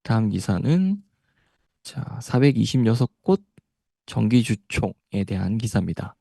다음 기사는 426곳 정기 주총에 대한 기사입니다.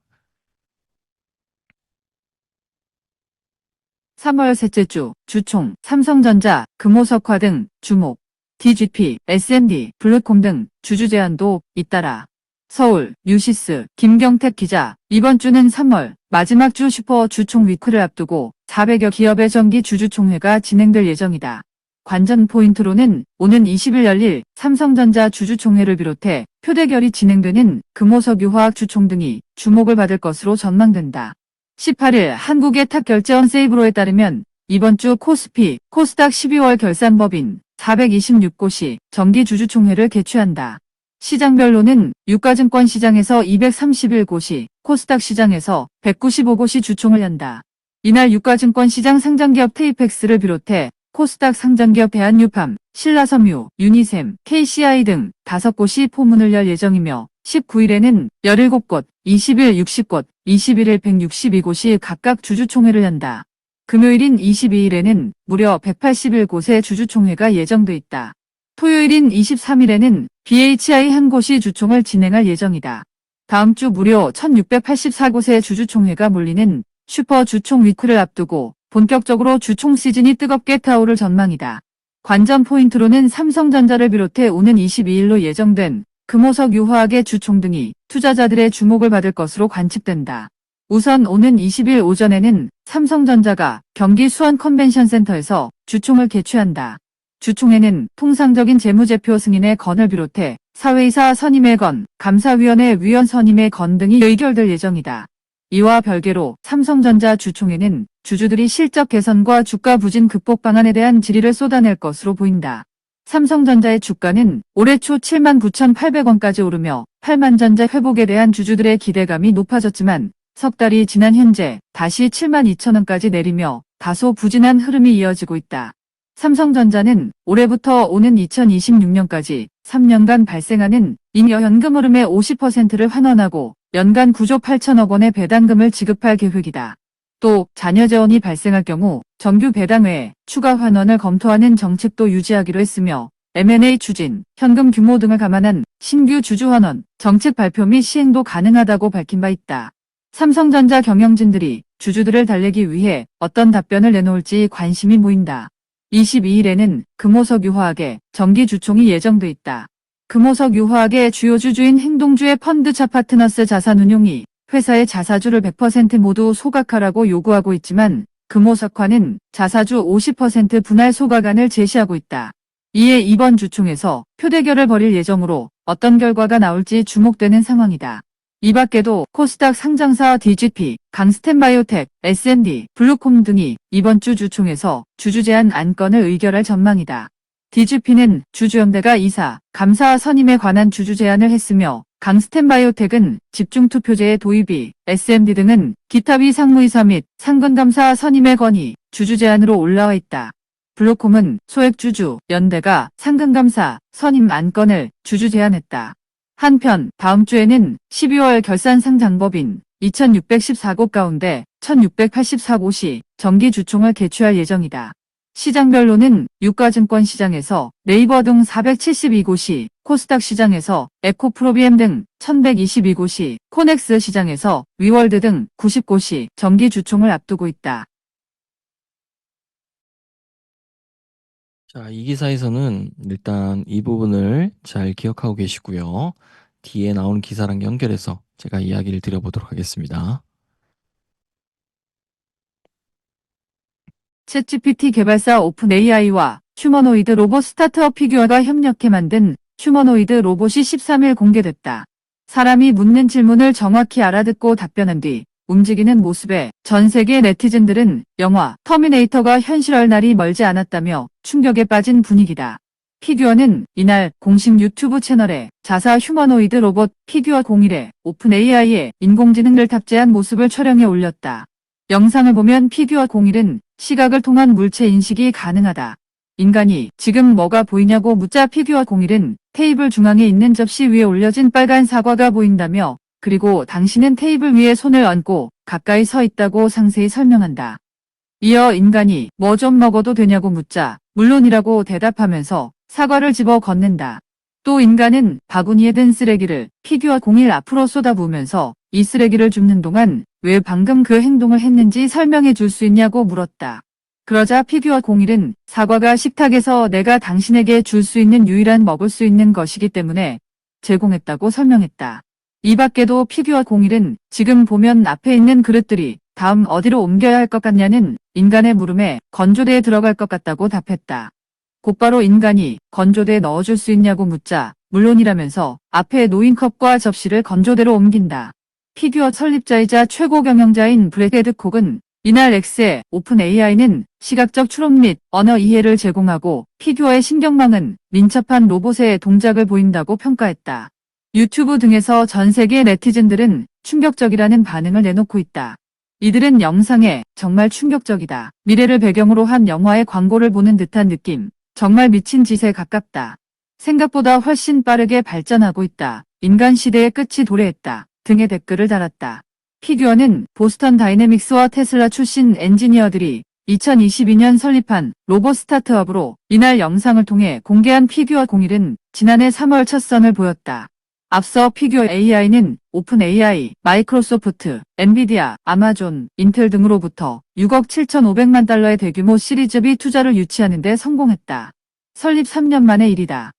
3월 셋째 주 주총 삼성전자, 금호석화 등 주목. DGP, SMD, 블루콤 등 주주 제한도 잇따라. 서울, 뉴시스, 김경택 기자. 이번 주는 3월 마지막 주 슈퍼 주총 위크를 앞두고 400여 기업의 정기 주주총회가 진행될 예정이다. 관전 포인트로는 오는 20일 열릴 삼성전자 주주총회를 비롯해 표대결이 진행되는 금호석유화학 주총 등이 주목을 받을 것으로 전망된다. 18일 한국의 탑 결제원 세이브로에 따르면 이번 주 코스피, 코스닥 12월 결산법인 426곳이 정기 주주총회를 개최한다. 시장별로는 유가증권 시장에서 231곳이, 코스닥 시장에서 195곳이 주총을 연다. 이날 유가증권 시장 상장기업 테이펙스를 비롯해 코스닥 상장기업 대한유팜, 신라섬유, 유니셈, KCI 등 5곳이 포문을 열 예정이며 19일에는 17곳, 20일 60곳, 21일 162곳이 각각 주주총회를 연다. 금요일인 22일에는 무려 181곳의 주주총회가 예정돼 있다. 토요일인 23일에는 BHI 한 곳이 주총을 진행할 예정이다. 다음 주 무려 1684곳의 주주총회가 몰리는 슈퍼 주총 위크를 앞두고 본격적으로 주총 시즌이 뜨겁게 타오를 전망이다. 관전 포인트로는 삼성전자를 비롯해 오는 22일로 예정된 금호석 유화학의 주총 등이 투자자들의 주목을 받을 것으로 관측된다. 우선 오는 20일 오전에는 삼성전자가 경기 수원 컨벤션센터에서 주총을 개최한다. 주총에는 통상적인 재무제표 승인의 건을 비롯해 사회이사 선임의 건, 감사위원회 위원 선임의 건 등이 의결될 예정이다. 이와 별개로 삼성전자 주총에는 주주들이 실적 개선과 주가 부진 극복 방안에 대한 질의를 쏟아낼 것으로 보인다. 삼성전자의 주가는 올해 초 79,800원까지 오르며 8만전자 회복에 대한 주주들의 기대감이 높아졌지만 석 달이 지난 현재 다시 72,000원까지 내리며 다소 부진한 흐름이 이어지고 있다. 삼성전자는 올해부터 오는 2026년까지 3년간 발생하는 잉여 현금 흐름의 50%를 환원하고 연간 9조 8천억 원의 배당금을 지급할 계획이다. 또 자녀 재원이 발생할 경우 정규 배당 외에 추가 환원을 검토하는 정책도 유지하기로 했으며 M&A 추진, 현금 규모 등을 감안한 신규 주주 환원, 정책 발표 및 시행도 가능하다고 밝힌 바 있다. 삼성전자 경영진들이 주주들을 달래기 위해 어떤 답변을 내놓을지 관심이 모인다. 22일에는 금호석 유화학의 정기 주총이 예정돼 있다. 금호석 유화학의 주요 주주인 행동주의 펀드차 파트너스 자산운용이 회사의 자사주를 100% 모두 소각하라고 요구하고 있지만 금호석화는 자사주 50% 분할 소각안을 제시하고 있다. 이에 이번 주총에서 표대결을 벌일 예정으로 어떤 결과가 나올지 주목되는 상황이다. 이 밖에도 코스닥 상장사 DGP, 강스텐바이오텍, SND, 블루콤 등이 이번 주 주총에서 주주 제한 안건을 의결할 전망이다. DGP는 주주연대가 이사, 감사 선임에 관한 주주 제안을 했으며 강스텐바이오텍은 집중투표제의 도입이, SMD 등은 기타비 상무이사 및 상근감사 선임의 건의, 주주 제안으로 올라와 있다. 블루콤은 소액주주, 연대가 상근감사, 선임 안건을 주주 제안했다. 한편 다음 주에는 12월 결산상장법인 2614곳 가운데 1684곳이 정기 주총을 개최할 예정이다. 시장별로는 유가증권 시장에서 네이버 등 472곳이, 코스닥 시장에서 에코프로비엠 등 1122곳이, 코넥스 시장에서 위월드 등 90곳이 정기 주총을 앞두고 있다. 이 기사에서는 일단 이 부분을 잘 기억하고 계시고요. 뒤에 나오는 기사랑 연결해서 제가 이야기를 드려보도록 하겠습니다. 챗GPT 개발사 오픈AI와 휴머노이드 로봇 스타트업 피규어가 협력해 만든 휴머노이드 로봇이 13일 공개됐다. 사람이 묻는 질문을 정확히 알아듣고 답변한 뒤 움직이는 모습에 전 세계 네티즌들은 영화 터미네이터가 현실화할 날이 멀지 않았다며 충격에 빠진 분위기다. 피규어는 이날 공식 유튜브 채널에 자사 휴머노이드 로봇 피규어 01에 오픈AI의 인공지능을 탑재한 모습을 촬영해 올렸다. 영상을 보면 피규어 01은 시각을 통한 물체 인식이 가능하다. 인간이 지금 뭐가 보이냐고 묻자 피규어 01은 테이블 중앙에 있는 접시 위에 올려진 빨간 사과가 보인다며 그리고 당신은 테이블 위에 손을 얹고 가까이 서 있다고 상세히 설명한다. 이어 인간이 뭐 좀 먹어도 되냐고 묻자 물론이라고 대답하면서 사과를 집어 건넨다. 또 인간은 바구니에 든 쓰레기를 피규어 01 앞으로 쏟아부으면서 이 쓰레기를 줍는 동안 왜 방금 그 행동을 했는지 설명해 줄 수 있냐고 물었다. 그러자 피규어 01은 사과가 식탁에서 내가 당신에게 줄 수 있는 유일한 먹을 수 있는 것이기 때문에 제공했다고 설명했다. 이 밖에도 피규어 01은 지금 보면 앞에 있는 그릇들이 다음 어디로 옮겨야 할 것 같냐는 인간의 물음에 건조대에 들어갈 것 같다고 답했다. 곧바로 인간이 건조대에 넣어줄 수 있냐고 묻자 물론이라면서 앞에 놓인 컵과 접시를 건조대로 옮긴다. 피규어 설립자이자 최고 경영자인 브래드 콕은 이날 X의 오픈 AI는 시각적 추론 및 언어 이해를 제공하고 피규어의 신경망은 민첩한 로봇의 동작을 보인다고 평가했다. 유튜브 등에서 전 세계 네티즌들은 충격적이라는 반응을 내놓고 있다. 이들은 영상에 정말 충격적이다. 미래를 배경으로 한 영화의 광고를 보는 듯한 느낌. 정말 미친 짓에 가깝다. 생각보다 훨씬 빠르게 발전하고 있다. 인간 시대의 끝이 도래했다. 등의 댓글을 달았다. 피규어는 보스턴 다이내믹스와 테슬라 출신 엔지니어들이 2022년 설립한 로봇 스타트업으로 이날 영상을 통해 공개한 피규어 01은 지난해 3월 첫 선을 보였다. 앞서 피규어 AI는 오픈 AI, 마이크로소프트, 엔비디아, 아마존, 인텔 등으로부터 6억 7,500만 달러의 대규모 시리즈 B 투자를 유치하는 데 성공했다. 설립 3년 만의 일이다.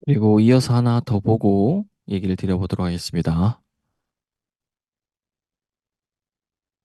그리고 이어서 하나 더 보고 얘기를 드려보도록 하겠습니다.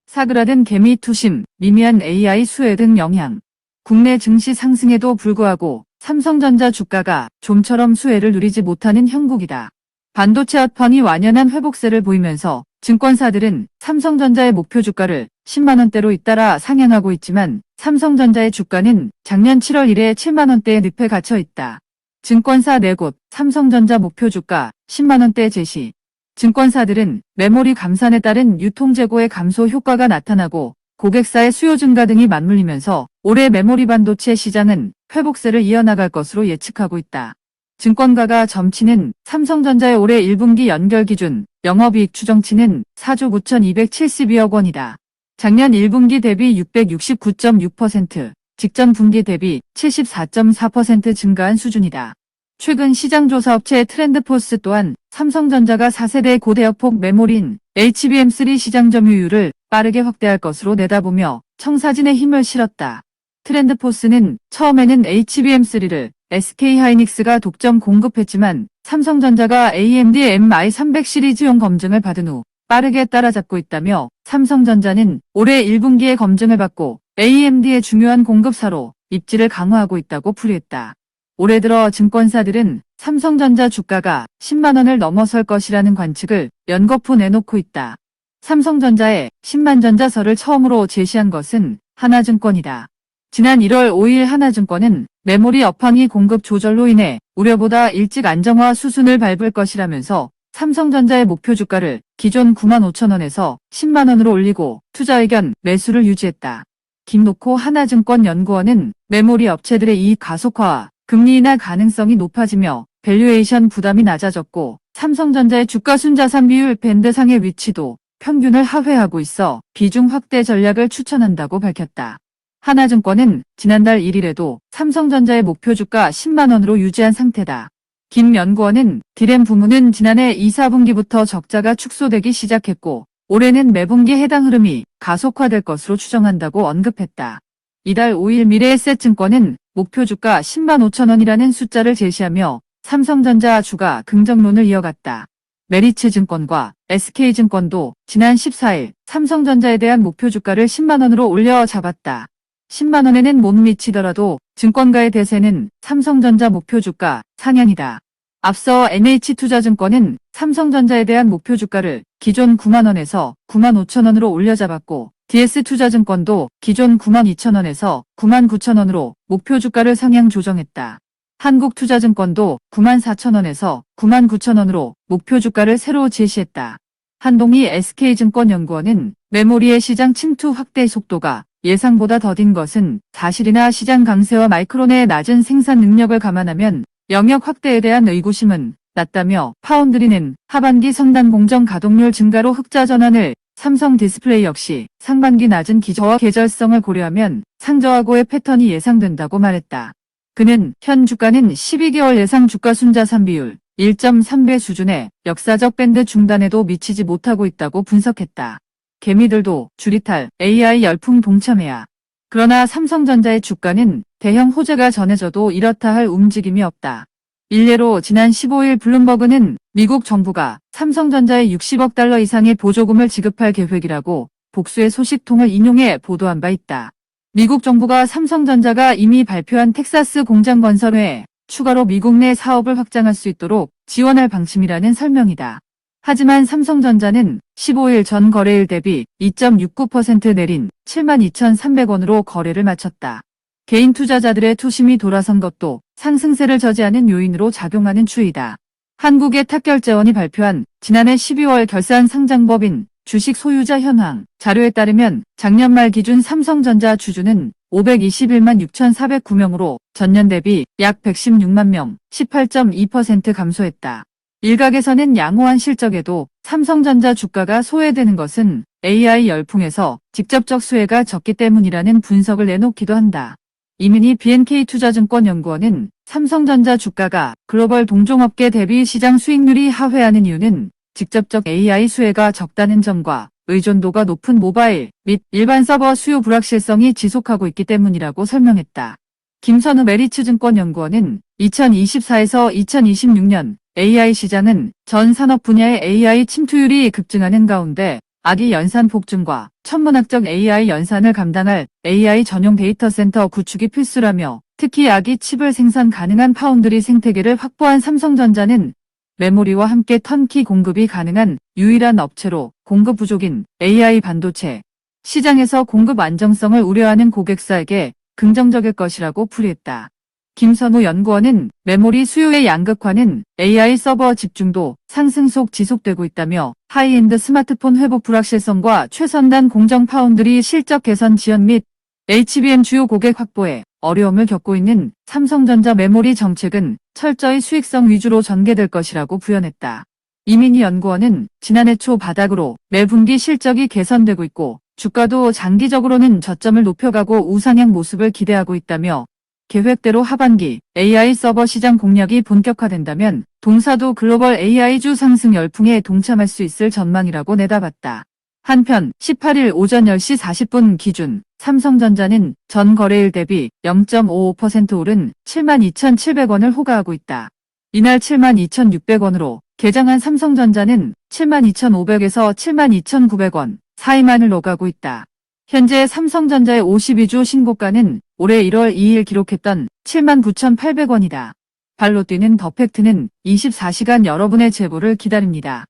사그라든 개미 투심, 미미한 AI 수혜 등 영향. 국내 증시 상승에도 불구하고 삼성전자 주가가 좀처럼 수혜를 누리지 못하는 형국이다. 반도체 업황이 완연한 회복세를 보이면서 증권사들은 삼성전자의 목표 주가를 10만원대로 잇따라 상향하고 있지만 삼성전자의 주가는 작년 7월 이래 7만원대의 늪에 갇혀 있다. 증권사 4곳 삼성전자 목표 주가 10만원대 제시. 증권사들은 메모리 감산에 따른 유통 재고의 감소 효과가 나타나고 고객사의 수요 증가 등이 맞물리면서 올해 메모리 반도체 시장은 회복세를 이어나갈 것으로 예측하고 있다. 증권가가 점치는 삼성전자의 올해 1분기 연결 기준 영업이익 추정치는 4조 9,272억 원이다. 작년 1분기 대비 669.6%, 직전 분기 대비 74.4% 증가한 수준이다. 최근 시장조사업체 트렌드포스 또한 삼성전자가 4세대 고대역폭 메모리인 HBM3 시장 점유율을 빠르게 확대할 것으로 내다보며 청사진에 힘을 실었다. 트렌드포스는 처음에는 HBM3를 SK하이닉스가 독점 공급했지만 삼성전자가 AMD MI300 시리즈용 검증을 받은 후 빠르게 따라잡고 있다며 삼성전자는 올해 1분기에 검증을 받고 AMD의 중요한 공급사로 입지를 강화하고 있다고 풀이했다. 올해 들어 증권사들은 삼성전자 주가가 10만원을 넘어설 것이라는 관측을 연거푸 내놓고 있다. 삼성전자의 10만 전자설을 처음으로 제시한 것은 하나증권이다. 지난 1월 5일 하나증권은 메모리 업황이 공급 조절로 인해 우려보다 일찍 안정화 수순을 밟을 것이라면서 삼성전자의 목표 주가를 기존 95,000원에서 10만원으로 올리고 투자 의견 매수를 유지했다. 김노코 하나증권 연구원은 메모리 업체들의 이익 가속화와 금리 인하 가능성이 높아지며 밸류에이션 부담이 낮아졌고 삼성전자의 주가 순자산 비율 밴드상의 위치도 평균을 하회하고 있어 비중 확대 전략을 추천한다고 밝혔다. 하나증권은 지난달 1일에도 삼성전자의 목표 주가 10만원으로 유지한 상태다. 김 연구원은 디램 부문은 지난해 2, 4분기부터 적자가 축소되기 시작했고 올해는 매분기 해당 흐름이 가속화될 것으로 추정한다고 언급했다. 이달 5일 미래에셋증권은 목표 주가 10만 5천원이라는 숫자를 제시하며 삼성전자 주가 긍정론을 이어갔다. 메리츠증권과 SK증권도 지난 14일 삼성전자에 대한 목표 주가를 10만원으로 올려 잡았다. 10만원에는 못 미치더라도 증권가의 대세는 삼성전자 목표 주가 상향이다. 앞서 NH투자증권은 삼성전자에 대한 목표 주가를 기존 9만원에서 9만 5천원으로 올려잡았고 DS투자증권도 기존 9만 2천원에서 9만 9천원으로 목표 주가를 상향 조정했다. 한국투자증권도 9만 4천원에서 9만 9천원으로 목표 주가를 새로 제시했다. 한동희 SK증권연구원은 메모리의 시장 침투 확대 속도가 예상보다 더딘 것은 사실이나 시장 강세와 마이크론의 낮은 생산 능력을 감안하면 영역 확대에 대한 의구심은 낮다며 파운드리는 하반기 선단 공정 가동률 증가로 흑자 전환을 삼성 디스플레이 역시 상반기 낮은 기저와 계절성을 고려하면 상저하고의 패턴이 예상된다고 말했다. 그는 현 주가는 12개월 예상 주가 순자산 비율 1.3배 수준의 역사적 밴드 중단에도 미치지 못하고 있다고 분석했다. 개미들도 줄이탈 AI 열풍 동참해야. 그러나 삼성전자의 주가는 대형 호재가 전해져도 이렇다 할 움직임이 없다. 일례로 지난 15일 블룸버그는 미국 정부가 삼성전자에 60억 달러 이상의 보조금을 지급할 계획이라고 복수의 소식통을 인용해 보도한 바 있다. 미국 정부가 삼성전자가 이미 발표한 텍사스 공장 건설 외에 추가로 미국 내 사업을 확장할 수 있도록 지원할 방침이라는 설명이다. 하지만 삼성전자는 15일 전 거래일 대비 2.69% 내린 72,300원으로 거래를 마쳤다. 개인 투자자들의 투심이 돌아선 것도 상승세를 저지하는 요인으로 작용하는 추이다. 한국의 탁결재원이 발표한 지난해 12월 결산 상장법인 주식 소유자 현황 자료에 따르면 작년 말 기준 삼성전자 주주는 521만 6,409명으로 전년 대비 약 116만 명, 18.2% 감소했다. 일각에서는 양호한 실적에도 삼성전자 주가가 소외되는 것은 AI 열풍에서 직접적 수혜가 적기 때문이라는 분석을 내놓기도 한다. 이민희 BNK투자증권 연구원은 삼성전자 주가가 글로벌 동종업계 대비 시장 수익률이 하회하는 이유는 직접적 AI 수혜가 적다는 점과 의존도가 높은 모바일 및 일반 서버 수요 불확실성이 지속하고 있기 때문이라고 설명했다. 김선우 메리츠증권 연구원은 2024에서 2026년 AI 시장은 전 산업 분야의 AI 침투율이 급증하는 가운데 아기 연산 폭증과 천문학적 AI 연산을 감당할 AI 전용 데이터 센터 구축이 필수라며 특히 아기 칩을 생산 가능한 파운드리 생태계를 확보한 삼성전자는 메모리와 함께 턴키 공급이 가능한 유일한 업체로 공급 부족인 AI 반도체 시장에서 공급 안정성을 우려하는 고객사에게 긍정적일 것이라고 풀이했다. 김선우 연구원은 메모리 수요의 양극화는 AI 서버 집중도 상승속 지속되고 있다며 하이엔드 스마트폰 회복 불확실성과 최선단 공정 파운드리 실적 개선 지연 및 HBM 주요 고객 확보에 어려움을 겪고 있는 삼성전자 메모리 정책은 철저히 수익성 위주로 전개될 것이라고 부연했다. 이민희 연구원은 지난해 초 바닥으로 매분기 실적이 개선되고 있고 주가도 장기적으로는 저점을 높여가고 우상향 모습을 기대하고 있다며 계획대로 하반기 AI 서버 시장 공략이 본격화된다면 동사도 글로벌 AI주 상승 열풍에 동참할 수 있을 전망이라고 내다봤다. 한편 18일 오전 10시 40분 기준 삼성전자는 전 거래일 대비 0.55% 오른 72,700원을 호가하고 있다. 이날 72,600원으로 개장한 삼성전자는 72,500에서 72,900원 사이만을 오가고 있다. 현재 삼성전자의 52주 신고가는 올해 1월 2일 기록했던 79,800원이다. 발로 뛰는 더 팩트는 24시간 여러분의 제보를 기다립니다.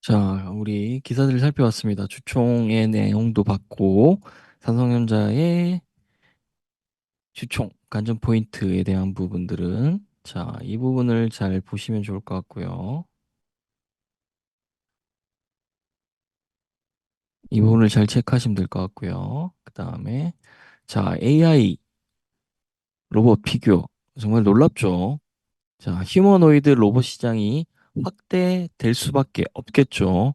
자, 우리 기사들을 살펴봤습니다. 주총의 내용도 봤고, 삼성전자의 주총, 관전 포인트에 대한 부분들은, 자, 이 부분을 잘 보시면 좋을 것 같고요. 이 부분을 잘 체크하시면 될 것 같고요. 그 다음에, 자, AI 로봇 피규어. 정말 놀랍죠? 자, 휴머노이드 로봇 시장이 확대될 수밖에 없겠죠.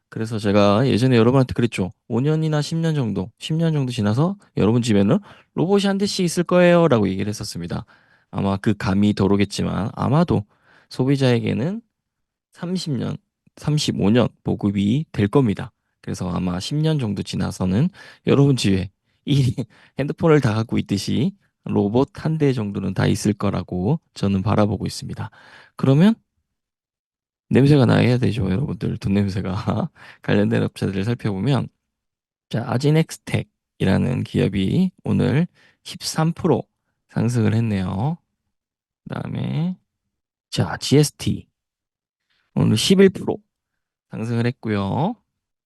그래서 제가 예전에 여러분한테 그랬죠. 5년이나 10년 정도, 10년 정도 지나서 여러분 집에는 로봇이 한 대씩 있을 거예요. 라고 얘기를 했었습니다. 아마 그 감이 덜 오겠지만 아마도 소비자에게는 30년, 35년 보급이 될 겁니다. 그래서 아마 10년 정도 지나서는 여러분 집에 이 핸드폰을 다 갖고 있듯이 로봇 한 대 정도는 다 있을 거라고 저는 바라보고 있습니다. 그러면 냄새가 나야 되죠, 여러분들. 돈 냄새가. 관련된 업체들을 살펴보면, 자, 아지넥스텍이라는 기업이 오늘 13% 상승을 했네요. 그다음에, 자, GST 오늘 11% 상승을 했고요.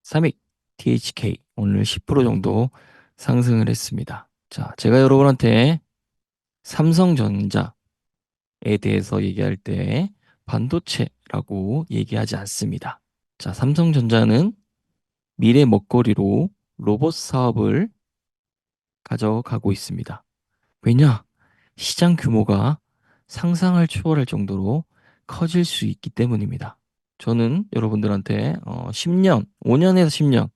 삼익 THK 오늘 10% 정도 상승을 했습니다. 자, 제가 여러분한테 삼성전자에 대해서 얘기할 때 반도체라고 얘기하지 않습니다. 자, 삼성전자는 미래 먹거리로 로봇 사업을 가져가고 있습니다. 왜냐? 시장 규모가 상상을 초월할 정도로 커질 수 있기 때문입니다. 저는 여러분들한테 10년, 5년에서 10년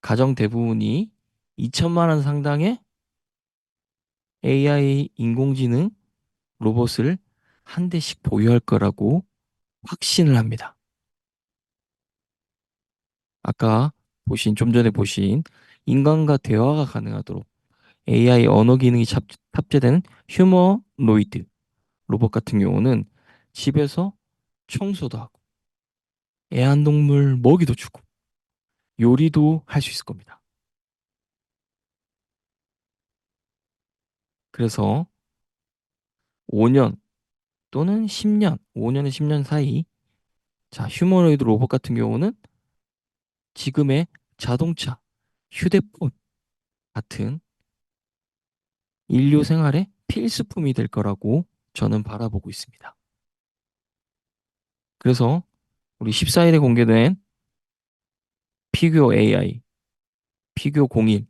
가정 대부분이 2천만 원 상당의 AI 인공지능 로봇을 한 대씩 보유할 거라고 확신을 합니다. 아까 좀 전에 보신 인간과 대화가 가능하도록 AI 언어 기능이 탑재된 휴머노이드 로봇 같은 경우는 집에서 청소도 하고 애완동물 먹이도 주고 요리도 할 수 있을 겁니다. 그래서 5년 또는 10년, 5년에 10년 사이 자, 휴머노이드 로봇 같은 경우는 지금의 자동차, 휴대폰 같은 인류 생활의 필수품이 될 거라고 저는 바라보고 있습니다. 그래서 우리 14일에 공개된 피규어 AI, 피규어 01,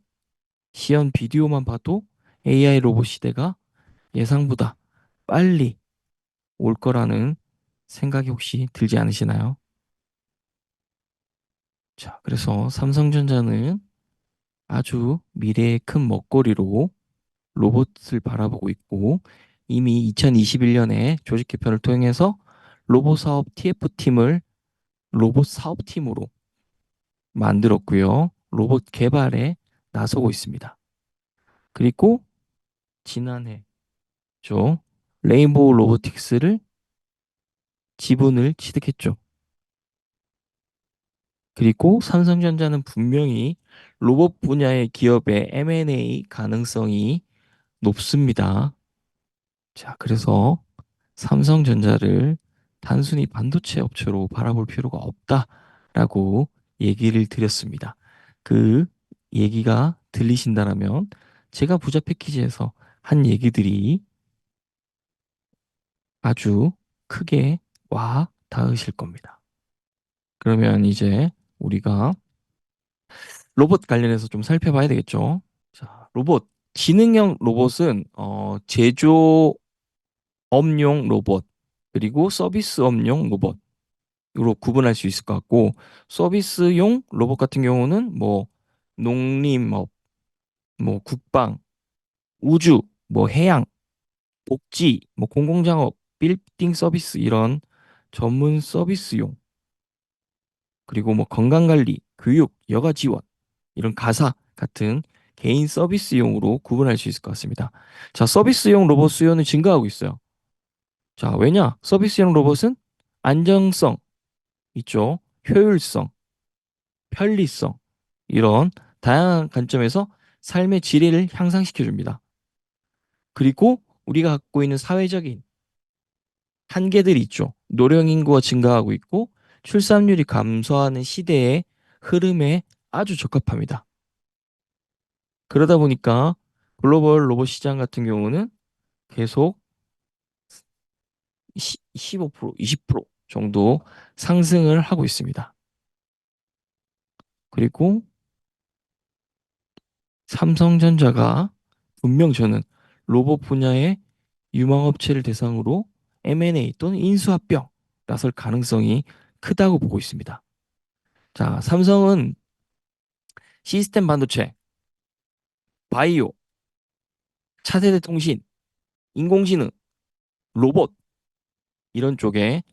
시연 비디오만 봐도 AI 로봇 시대가 예상보다 빨리 올 거라는 생각이 혹시 들지 않으시나요? 자, 그래서 삼성전자는 아주 미래의 큰 먹거리로 로봇을 바라보고 있고 이미 2021년에 조직 개편을 통해서 로봇 사업 TF팀을 로봇 사업팀으로 만들었고요. 로봇 개발에 나서고 있습니다. 그리고 지난해 레인보우 로보틱스를 지분을 취득했죠. 그리고 삼성전자는 분명히 로봇 분야의 기업의 M&A 가능성이 높습니다. 자, 그래서 삼성전자를 단순히 반도체 업체로 바라볼 필요가 없다라고 얘기를 드렸습니다. 그 얘기가 들리신다면 제가 부자 패키지에서 한 얘기들이 아주 크게 와 닿으실 겁니다. 그러면 이제 우리가 로봇 관련해서 좀 살펴봐야 되겠죠. 자, 로봇. 지능형 로봇은 제조업용 로봇 그리고 서비스업용 로봇으로 구분할 수 있을 것 같고 서비스용 로봇 같은 경우는 뭐 농림업, 뭐 국방, 우주, 뭐 해양, 복지, 뭐 공공장업, 빌딩 서비스 이런 전문 서비스용 그리고 뭐 건강관리, 교육, 여가 지원 이런 가사 같은 개인 서비스용으로 구분할 수 있을 것 같습니다. 자, 서비스용 로봇 수요는 증가하고 있어요. 자, 왜냐? 서비스용 로봇은 안정성 있죠. 효율성, 편리성 이런 다양한 관점에서 삶의 질을 향상시켜 줍니다. 그리고 우리가 갖고 있는 사회적인 한계들이 있죠. 노령 인구가 증가하고 있고 출산율이 감소하는 시대의 흐름에 아주 적합합니다. 그러다 보니까 글로벌 로봇 시장 같은 경우는 계속 15%, 20% 정도 상승을 하고 있습니다. 그리고 삼성전자가 분명 저는 로봇 분야의 유망업체를 대상으로 M&A 또는 인수합병 나설 가능성이 크다고 보고 있습니다. 자, 삼성은 시스템 반도체, 바이오, 차세대 통신, 인공지능, 로봇 이런 쪽에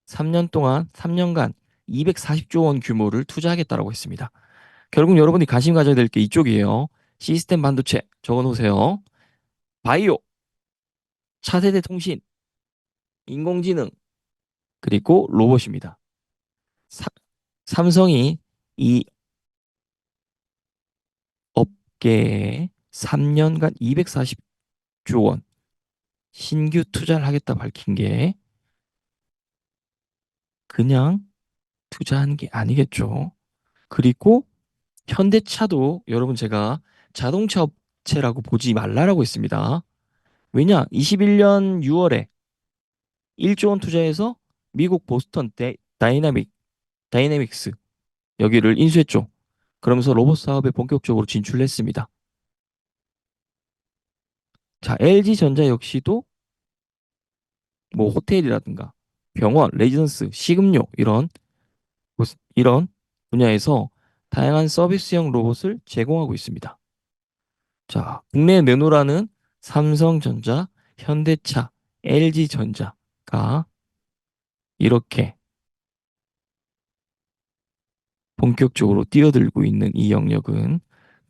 3년간 240조 원 규모를 투자하겠다고 했습니다. 결국 여러분이 관심 가져야 될 게 이쪽이에요. 시스템 반도체 적어 놓으세요. 바이오, 차세대 통신, 인공지능, 그리고 로봇입니다. 사- 삼성이 이 업계에 3년간 240조 원 신규 투자를 하겠다 밝힌 게 그냥 투자한 게 아니겠죠. 그리고 현대차도 여러분 제가 자동차 업체라고 보지 말라라고 했습니다. 왜냐? 21년 6월에 1조 원 투자해서 미국 보스턴 다이내믹스 여기를 인수했죠. 그러면서 로봇 사업에 본격적으로 진출했습니다. 자, LG전자 역시도 뭐 호텔이라든가 병원, 레지던스, 식음료 이런 분야에서 다양한 서비스형 로봇을 제공하고 있습니다. 자, 국내에 내놓으라는 삼성전자, 현대차, LG전자가 이렇게 본격적으로 뛰어들고 있는 이 영역은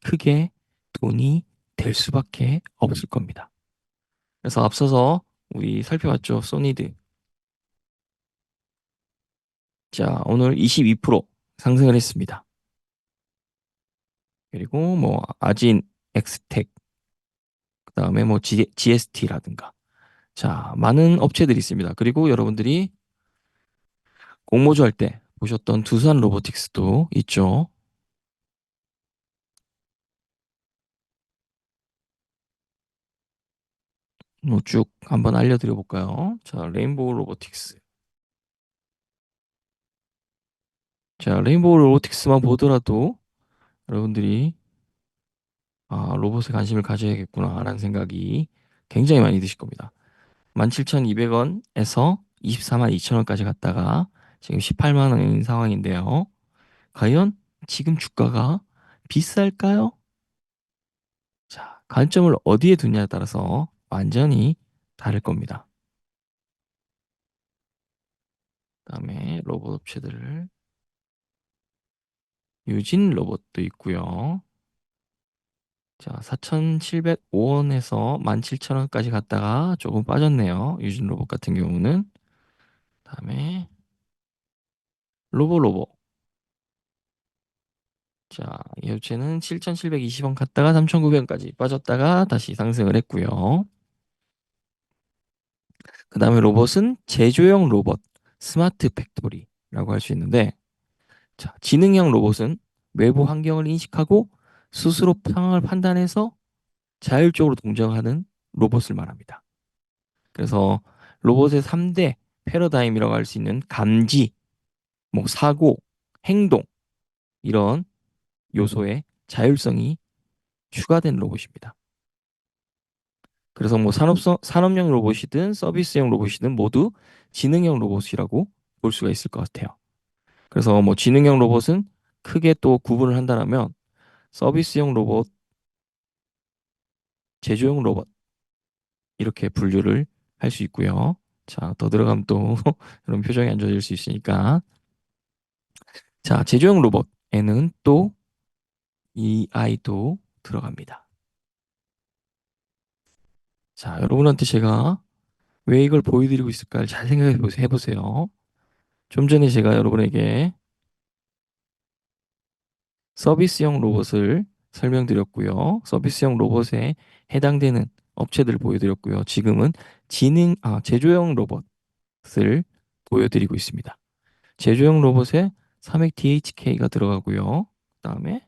크게 돈이 될 수밖에 없을 겁니다. 그래서 앞서서 우리 살펴봤죠. 소니드. 자, 오늘 22% 상승을 했습니다. 그리고 뭐 아진, 엑스텍, 그다음에 뭐 GST라든가. 자, 많은 업체들이 있습니다. 그리고 여러분들이 공모주 할 때 보셨던 두산 로보틱스도 있죠. 뭐 쭉 한번 알려드려 볼까요? 자, 레인보우 로보틱스. 자, 레인보우 로보틱스만 보더라도 여러분들이 로봇에 관심을 가져야겠구나라는 생각이 굉장히 많이 드실 겁니다. 17,200원에서 24만 2천원까지 갔다가 지금 18만 원인 상황인데요. 과연 지금 주가가 비쌀까요? 자, 관점을 어디에 두냐에 따라서 완전히 다를 겁니다. 그다음에 로봇 업체들 유진 로봇도 있고요. 자, 4,705원에서 17,000원까지 갔다가 조금 빠졌네요. 유진 로봇 같은 경우는. 그다음에 로보로보. 자, 이 업체는 7,720원 갔다가 3,900원까지 빠졌다가 다시 상승을 했고요. 그다음에 로봇은 제조용 로봇, 스마트 팩토리라고 할 수 있는데, 자, 지능형 로봇은 외부 환경을 인식하고 스스로 상황을 판단해서 자율적으로 동작하는 로봇을 말합니다. 그래서 로봇의 3대 패러다임이라고 할 수 있는 감지, 뭐 사고, 행동 이런 요소의 자율성이 추가된 로봇입니다. 그래서 뭐 산업용 로봇이든 서비스형 로봇이든 모두 지능형 로봇이라고 볼 수가 있을 것 같아요. 그래서 뭐 지능형 로봇은 크게 또 구분을 한다면 서비스용 로봇, 제조용 로봇 이렇게 분류를 할 수 있고요. 자, 더 들어가면 또 그런 표정이 안 좋아질 수 있으니까. 자, 제조용 로봇에는 또 이 아이도 들어갑니다. 자, 여러분한테 제가 왜 이걸 보여드리고 있을까를 잘 생각해 보세요. 좀 전에 제가 여러분에게 서비스형 로봇을 설명드렸고요. 서비스형 로봇에 해당되는 업체들을 보여드렸고요. 지금은 제조용 로봇을 보여드리고 있습니다. 제조용 로봇에 3핵 DHK가 들어가고요. 그다음에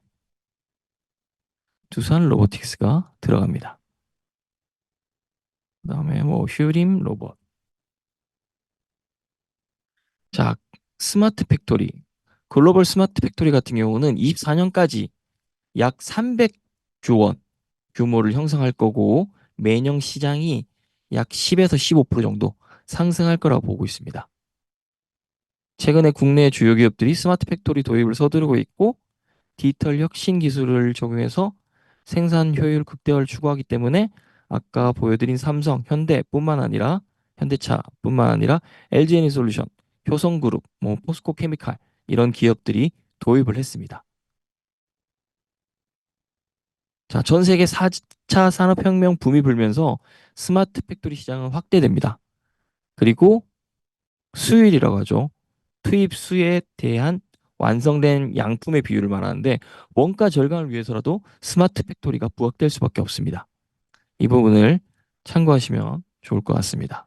두산 로보틱스가 들어갑니다. 그다음에 뭐 휴림 로봇. 자, 스마트 팩토리. 글로벌 스마트 팩토리 같은 경우는 24년까지 약 300조 원 규모를 형성할 거고 매년 시장이 약 10에서 15% 정도 상승할 거라고 보고 있습니다. 최근에 국내 주요 기업들이 스마트 팩토리 도입을 서두르고 있고 디지털 혁신 기술을 적용해서 생산 효율 극대화를 추구하기 때문에 아까 보여드린 삼성, 현대차뿐만 아니라 LG에너지솔루션, 효성그룹, 뭐 포스코 케미칼 이런 기업들이 도입을 했습니다. 자, 전 세계 4차 산업혁명 붐이 불면서 스마트 팩토리 시장은 확대됩니다. 그리고 수율이라고 하죠. 투입 수에 대한 완성된 양품의 비율을 말하는데 원가 절감을 위해서라도 스마트 팩토리가 부각될 수밖에 없습니다. 이 부분을 참고하시면 좋을 것 같습니다.